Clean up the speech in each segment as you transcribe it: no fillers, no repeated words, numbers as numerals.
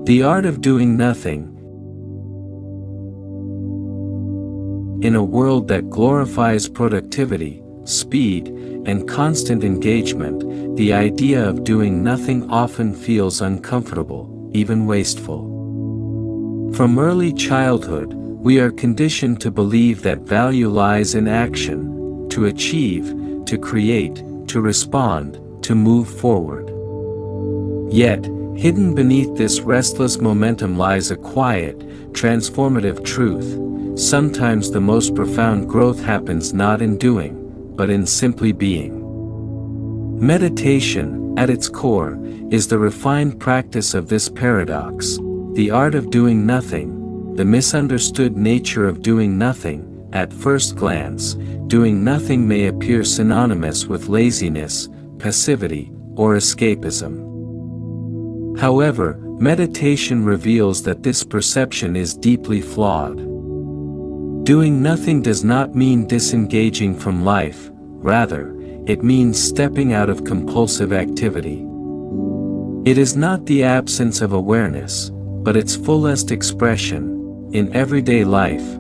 The art of doing nothing. In a world that glorifies productivity, speed, and constant engagement, the idea of doing nothing often feels uncomfortable, even wasteful. From early childhood, we are conditioned to believe that value lies in action, to achieve, to create, to respond, to move forward. Yet, hidden beneath this restless momentum lies a quiet, transformative truth. Sometimes the most profound growth happens not in doing, but in simply being. Meditation, at its core, is the refined practice of this paradox, the art of doing nothing, the misunderstood nature of doing nothing. At first glance, doing nothing may appear synonymous with laziness, passivity, or escapism. However, meditation reveals that this perception is deeply flawed. Doing nothing does not mean disengaging from life, rather, it means stepping out of compulsive activity. It is not the absence of awareness, but its fullest expression. In everyday life,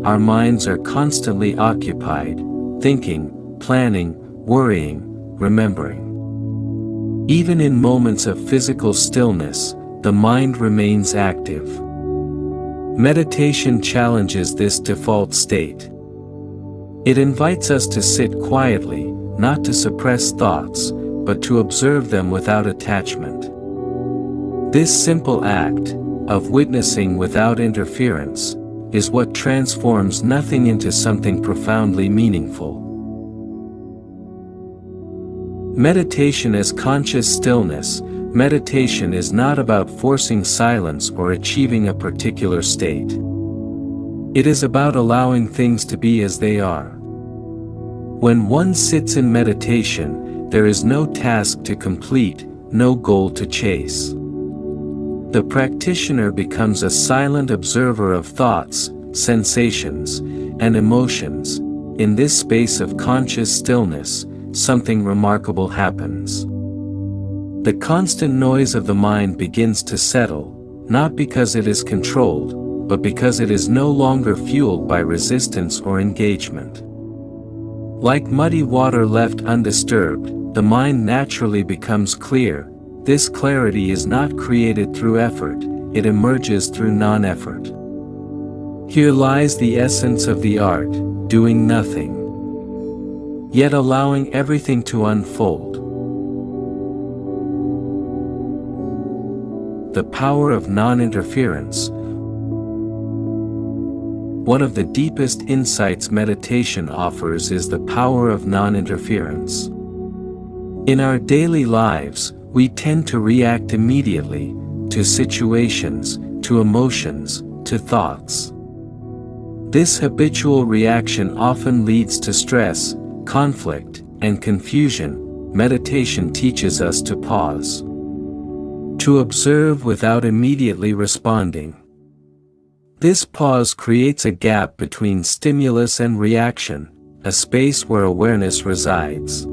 our minds are constantly occupied, thinking, planning, worrying, remembering. Even in moments of physical stillness, the mind remains active. Meditation challenges this default state. It invites us to sit quietly, not to suppress thoughts, but to observe them without attachment. This simple act, of witnessing without interference, is what transforms nothing into something profoundly meaningful. Meditation as conscious stillness. Meditation is not about forcing silence or achieving a particular state. It is about allowing things to be as they are. When one sits in meditation, there is no task to complete, no goal to chase. The practitioner becomes a silent observer of thoughts, sensations, and emotions. In this space of conscious stillness, something remarkable happens. The constant noise of the mind begins to settle, not because it is controlled, but because it is no longer fueled by resistance or engagement. Like muddy water left undisturbed, the mind naturally becomes clear. This clarity is not created through effort, it emerges through non-effort. Here lies the essence of the art, doing nothing, yet allowing everything to unfold. The power of non-interference. One of the deepest insights meditation offers is the power of non-interference. In our daily lives, we tend to react immediately, to situations, to emotions, to thoughts. This habitual reaction often leads to stress, conflict, and confusion. Meditation teaches us to pause, to observe without immediately responding. This pause creates a gap between stimulus and reaction, a space where awareness resides.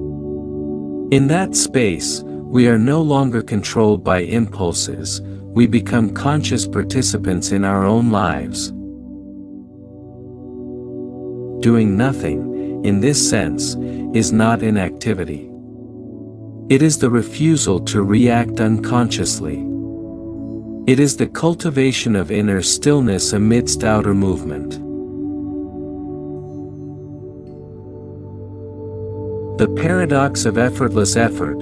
In that space, we are no longer controlled by impulses, we become conscious participants in our own lives. Doing nothing, in this sense, is not inactivity. It is the refusal to react unconsciously. It is the cultivation of inner stillness amidst outer movement. The paradox of effortless effort.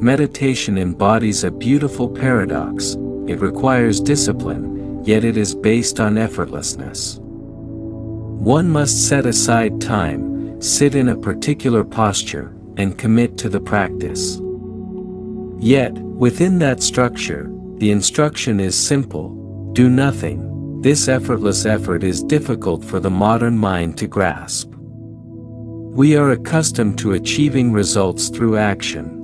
Meditation embodies a beautiful paradox. It requires discipline, yet it is based on effortlessness. One must set aside time, sit in a particular posture, and commit to the practice. Yet, within that structure, the instruction is simple: do nothing. This effortless effort is difficult for the modern mind to grasp. We are accustomed to achieving results through action.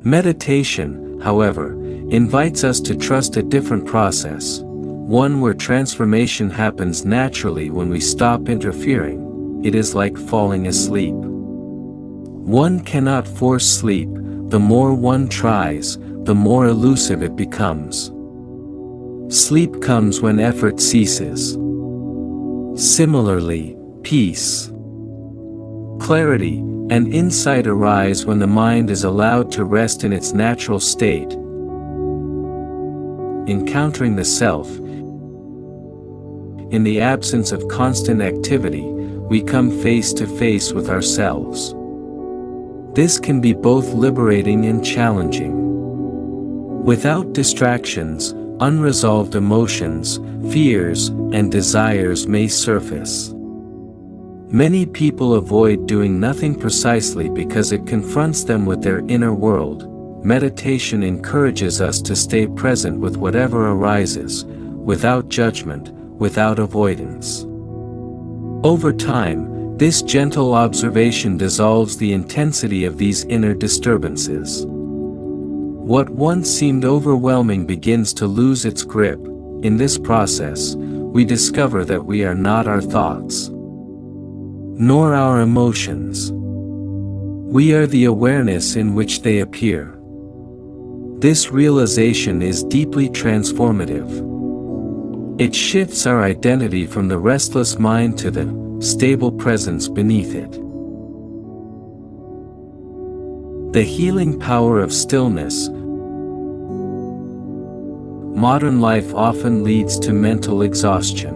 Meditation, however, invites us to trust a different process, one where transformation happens naturally when we stop interfering. It is like falling asleep. One cannot force sleep, the more one tries, the more elusive it becomes. Sleep comes when effort ceases. Similarly, peace, clarity, and insight arise when the mind is allowed to rest in its natural state. Encountering the self. In the absence of constant activity, we come face to face with ourselves. This can be both liberating and challenging. Without distractions, unresolved emotions, fears, and desires may surface. Many people avoid doing nothing precisely because it confronts them with their inner world. Meditation encourages us to stay present with whatever arises, without judgment, without avoidance. Over time, this gentle observation dissolves the intensity of these inner disturbances. What once seemed overwhelming begins to lose its grip. In this process, we discover that we are not our thoughts, nor our emotions. We are the awareness in which they appear. This realization is deeply transformative. It shifts our identity from the restless mind to the stable presence beneath it. The healing power of stillness. Modern life often leads to mental exhaustion.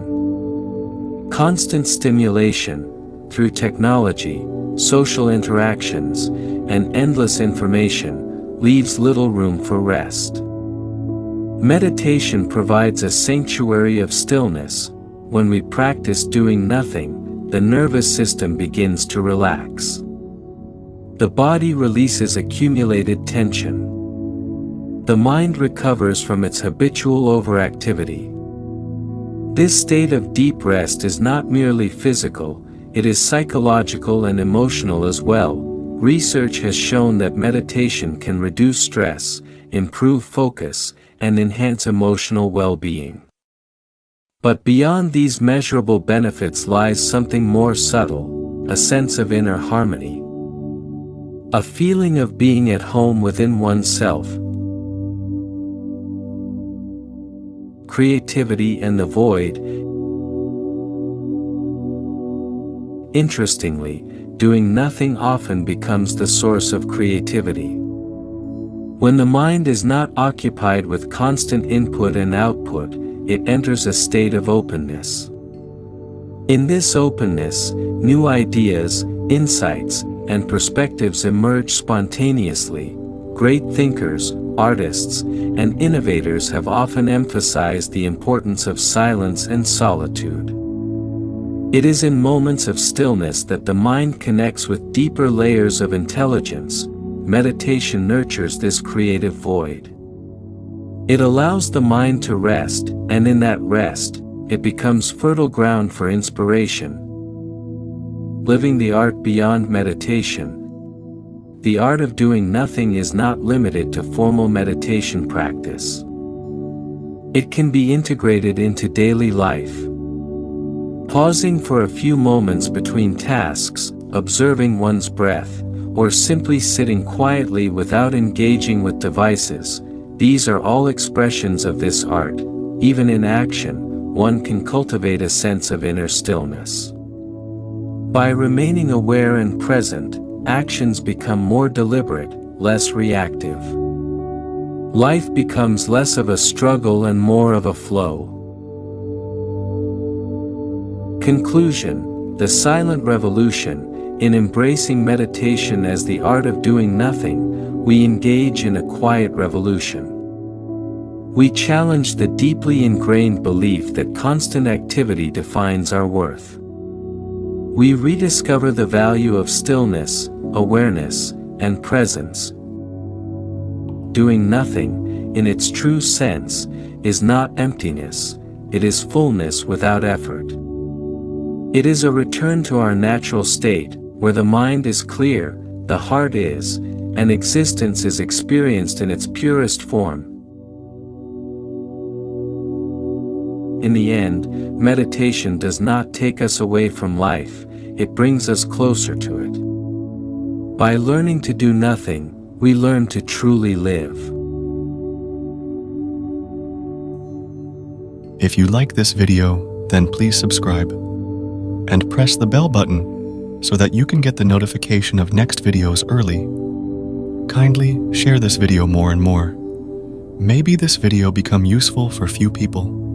Constant stimulation, through technology, social interactions, and endless information, leaves little room for rest. Meditation provides a sanctuary of stillness. When we practice doing nothing, the nervous system begins to relax. The body releases accumulated tension. The mind recovers from its habitual overactivity. This state of deep rest is not merely physical, it is psychological and emotional as well. Research has shown that meditation can reduce stress, improve focus, and enhance emotional well-being. But beyond these measurable benefits lies something more subtle, a sense of inner harmony. A feeling of being at home within oneself. Creativity and the void. Interestingly, doing nothing often becomes the source of creativity. When the mind is not occupied with constant input and output, it enters a state of openness. In this openness, new ideas, insights, and perspectives emerge spontaneously. Great thinkers, artists, and innovators have often emphasized the importance of silence and solitude. It is in moments of stillness that the mind connects with deeper layers of intelligence. Meditation nurtures this creative void. It allows the mind to rest, and in that rest, it becomes fertile ground for inspiration. Living the art beyond meditation. The art of doing nothing is not limited to formal meditation practice. It can be integrated into daily life. Pausing for a few moments between tasks, observing one's breath, or simply sitting quietly without engaging with devices, these are all expressions of this art. Even in action, one can cultivate a sense of inner stillness. By remaining aware and present, actions become more deliberate, less reactive. Life becomes less of a struggle and more of a flow. Conclusion: the silent revolution. In embracing meditation as the art of doing nothing, we engage in a quiet revolution. We challenge the deeply ingrained belief that constant activity defines our worth. We rediscover the value of stillness, awareness, and presence. Doing nothing, in its true sense, is not emptiness, it is fullness without effort. It is a return to our natural state, where the mind is clear, the heart is, and existence is experienced in its purest form. In the end, meditation does not take us away from life, it brings us closer to it. By learning to do nothing, we learn to truly live. If you like this video, then please subscribe and press the bell button so that you can get the notification of next videos early. Kindly share this video more and more. Maybe this video become useful for few people.